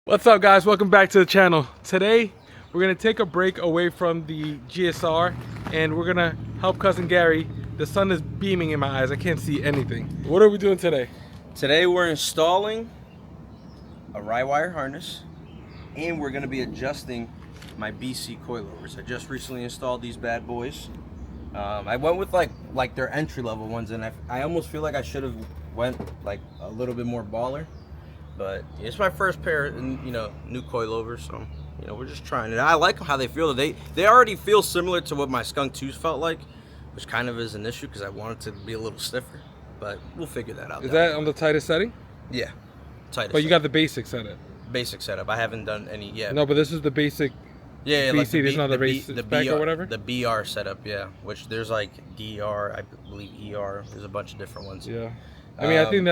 What's up, guys? Welcome back to the channel. Today we're gonna take a break away from the GSR and we're gonna help cousin Gary. The sun is beaming in my eyes. I can't see anything. What are we doing today? Today we're installing a RYWIRE harness and we're gonna be adjusting my BC coilovers. I just recently installed these bad boys. I went with like their entry-level ones, and I almost feel like I should have went like a little bit more baller. But it's my first pair, new coilovers, so we're just trying it. I like how they feel. They already feel similar to what my Skunk 2s felt like, which kind of is an issue because I want it to be a little stiffer. But we'll figure that out. Is that on the tightest setting? Yeah, tightest. But you got the basic setup. Basic setup. I haven't done any yet. No, but this is the basic. Yeah, BC. like There's not the basic spec or whatever. The BR setup, yeah. Which there's like DR, I believe ER. There's a bunch of different ones. Yeah, I mean, I think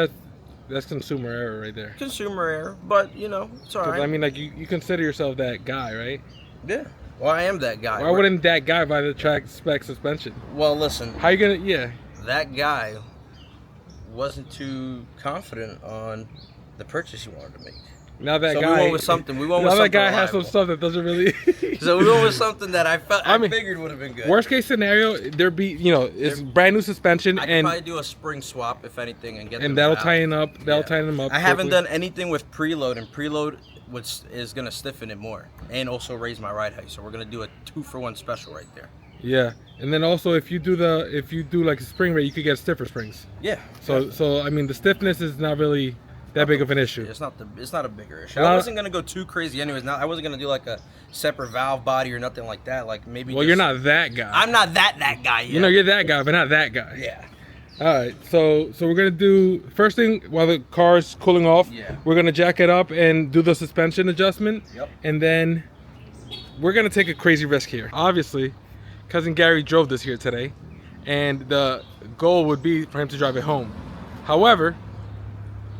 that's consumer error right there. Consumer error, but it's alright. I mean, like you consider yourself that guy, right? Yeah. Well, I am that guy. Why wouldn't that guy buy the track spec suspension? Well, listen. How you gonna? Yeah. That guy wasn't too confident on the purchase he wanted to make. Now that so guy. we went with something. Now that guy has some stuff that doesn't really. So we went with something that I figured would have been good. Worst case scenario, it's brand new suspension, I could probably do a spring swap if anything, and get. And that'll tighten up. That'll tighten them up. I haven't done anything with preload, and preload is gonna stiffen it more, and also raise my ride height. So we're gonna do a 2-for-1 special right there. Yeah, and then also if you do like a spring rate, you could get stiffer springs. Yeah. So I mean the stiffness is not really that big of an issue. It's not a bigger issue. I wasn't gonna go too crazy anyways. Now I wasn't gonna do like a separate valve body or nothing like that. Like maybe. Well, you're not that guy. I'm not that guy yet. You're that guy, but not that guy. Yeah. All right, so we're gonna do first thing while the car's cooling off. Yeah. We're gonna jack it up and do the suspension adjustment. Yep. And then we're gonna take a crazy risk here. Obviously, cousin Gary drove this here today, and the goal would be for him to drive it home. However,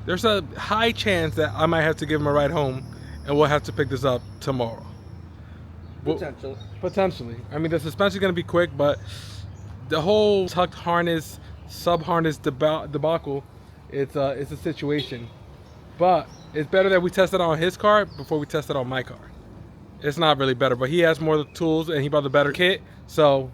there's a high chance that I might have to give him a ride home, and we'll have to pick this up tomorrow. Potentially. I mean, the suspension's gonna be quick, but the whole tucked harness, sub harness debacle, it's a situation. But it's better that we test it on his car before we test it on my car. It's not really better, but he has more tools and he bought the better kit, so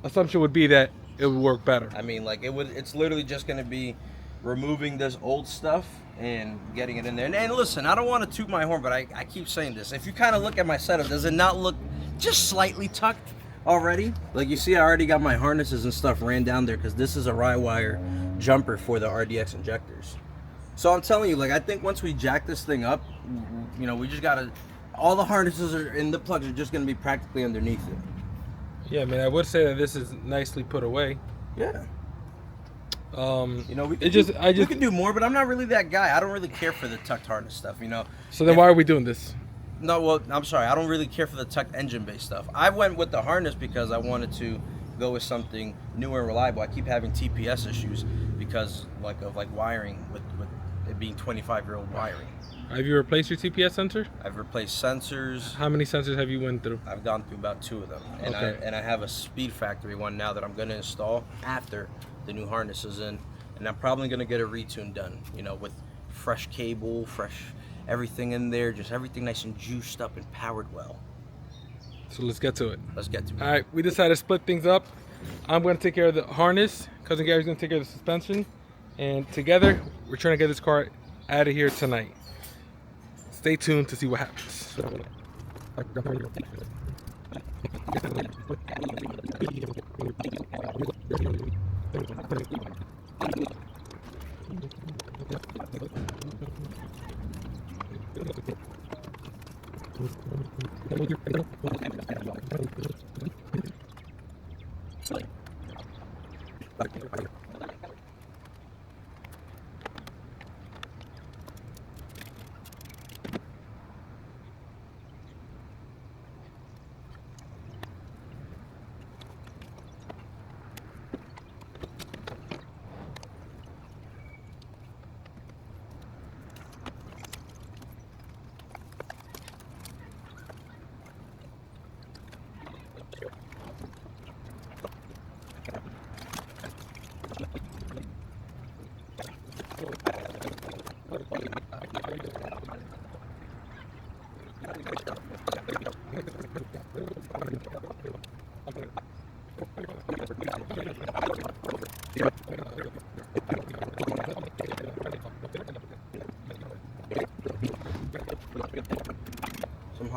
assumption would be that it would work better. I mean, like it's literally just gonna be removing this old stuff and getting it in there. And listen, I don't want to toot my horn, but I keep saying this. If you kind of look at my setup, does it not look just slightly tucked already? Like you see, I already got my harnesses and stuff ran down there because this is a RYWIRE jumper for the RDX injectors. So I'm telling you, like, I think once we jack this thing up, we just gotta, all the harnesses are in the plugs are just gonna be practically underneath it. Yeah, I mean, I would say that this is nicely put away. Yeah. We could do more, but I'm not really that guy. I don't really care for the tucked harness stuff, So then why are we doing this? No, well, I'm sorry. I don't really care for the tucked engine-based stuff. I went with the harness because I wanted to go with something newer and reliable. I keep having TPS issues because of wiring with it being 25-year-old wiring. Have you replaced your TPS sensor? I've replaced sensors. How many sensors have you went through? I've gone through about 2 of them, and okay. I have a Speed Factory one now that I'm going to install after the new harness is in, and I'm probably going to get a retune done, with fresh cable, fresh everything in there, just everything nice and juiced up and powered well. So let's get to it. Let's get to it. All right, we decided to split things up. I'm going to take care of the harness. Cousin Gary's going to take care of the suspension, and together we're trying to get this car out of here tonight. Stay tuned to see what happens.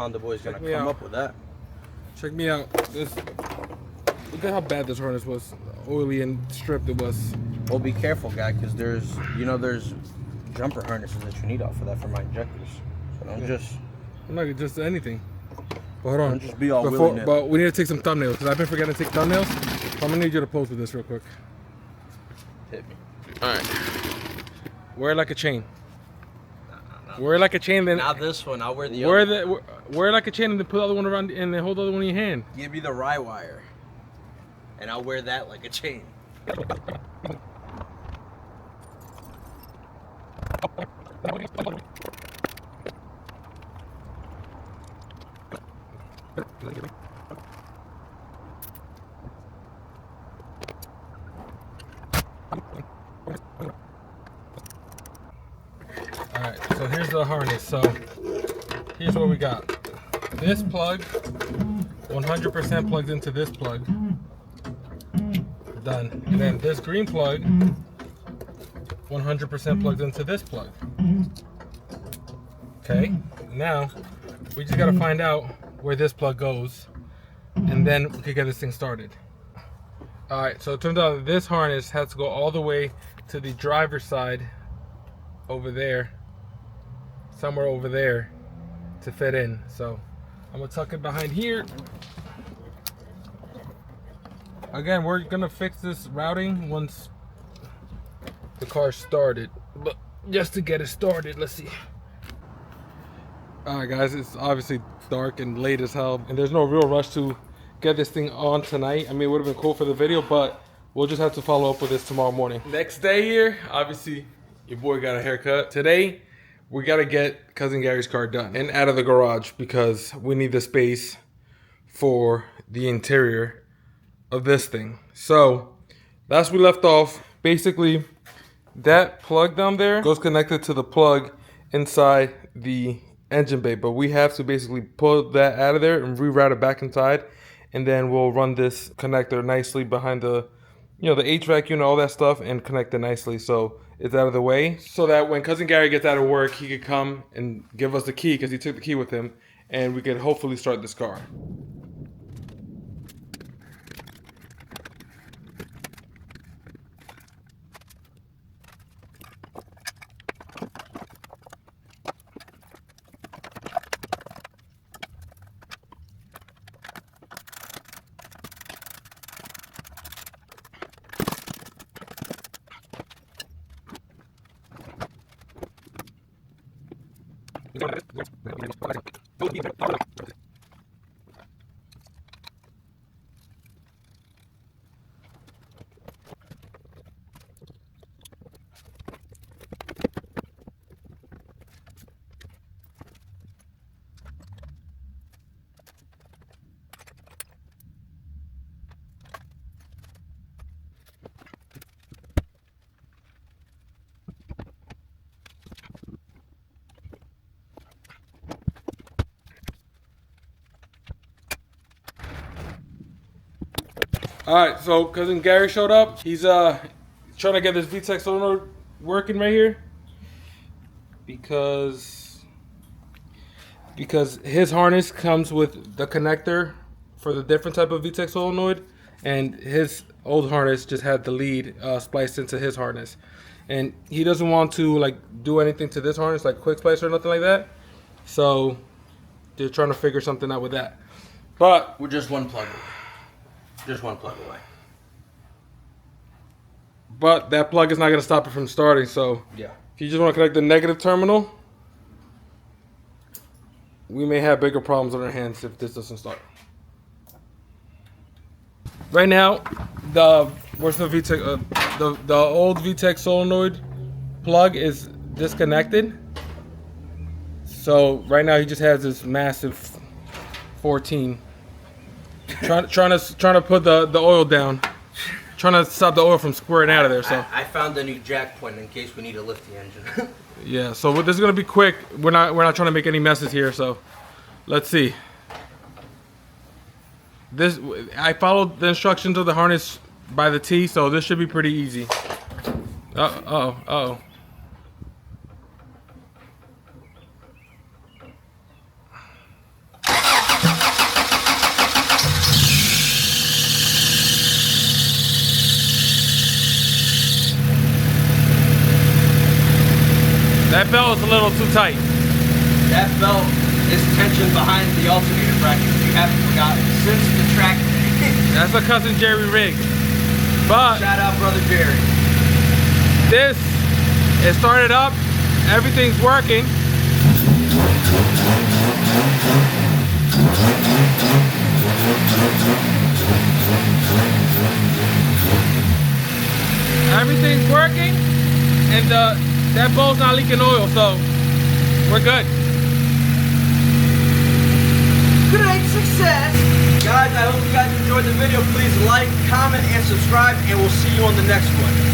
Honda boy's gonna Check me come out. up with that. Check me out. Look at how bad this harness was. Oily and stripped it was. Well, be careful, guy, because there's jumper harnesses that you need off of that for my injectors. So don't just. I'm not just anything. But hold on. Don't just be all willy-nilly. But we need to take some thumbnails because I've been forgetting to take thumbnails. So I'm gonna need you to pose with this real quick. Hit me. All right. Wear it like a chain. Wear it like a chain, then. Not this one. I'll wear the other. Wear it like a chain, and then put the other one around, and then hold the other one in your hand. Give me the RYWIRE, and I'll wear that like a chain. Alright, so here's the harness. So here's what we got. This plug 100% plugs into this plug. Done. And then this green plug 100% plugs into this plug. Okay, now we just gotta find out where this plug goes, and then we can get this thing started. Alright, so it turns out that this harness has to go all the way to the driver's side over there, somewhere over there, to fit in. So I'm gonna tuck it behind here. Again, we're gonna fix this routing once the car started, but just to get it started, let's see. Alright guys, it's obviously dark and late as hell, and there's no real rush to get this thing on tonight. I mean, it would have been cool for the video, but we'll just have to follow up with this tomorrow morning. Next day here, obviously your boy got a haircut. Today we gotta get Cousin Gary's car done and out of the garage because we need the space for the interior of this thing. So that's where we left off. Basically, that plug down there goes connected to the plug inside the engine bay, but we have to basically pull that out of there and reroute it back inside, and then we'll run this connector nicely behind the the HVAC unit, all that stuff, and connect it nicely so it's out of the way, so that when Cousin Gary gets out of work, he could come and give us the key, because he took the key with him, and we could hopefully start this car. Alright, so Cousin Gary showed up. He's trying to get this VTEC solenoid working right here. Because his harness comes with the connector for the different type of VTEC solenoid, and his old harness just had the lead spliced into his harness. And he doesn't want to like do anything to this harness, like quick splice or nothing like that. So they're trying to figure something out with that. But we're just one plug away. Just one plug away. But that plug is not going to stop it from starting. So yeah, if you just want to connect the negative terminal, we may have bigger problems on our hands if this doesn't start. Right now, the VTEC, the old VTEC solenoid plug is disconnected. So right now he just has this massive 14. Trying to put the oil down, trying to stop the oil from squirting out of there. So I found a new jack point in case we need to lift the engine. yeah, so this is gonna be quick. We're not trying to make any messes here. So let's see. I followed the instructions of the harness by the T, so this should be pretty easy. Uh-oh. That belt is a little too tight. That belt is tension behind the alternator bracket, if you haven't forgotten, since the track day. That's my cousin Jerry rig. But Shout out brother Jerry. this, it started up, everything's working. Everything's working, and that bolt's not leaking oil, so we're good. Great success! Guys, I hope you guys enjoyed the video. Please like, comment, and subscribe, and we'll see you on the next one.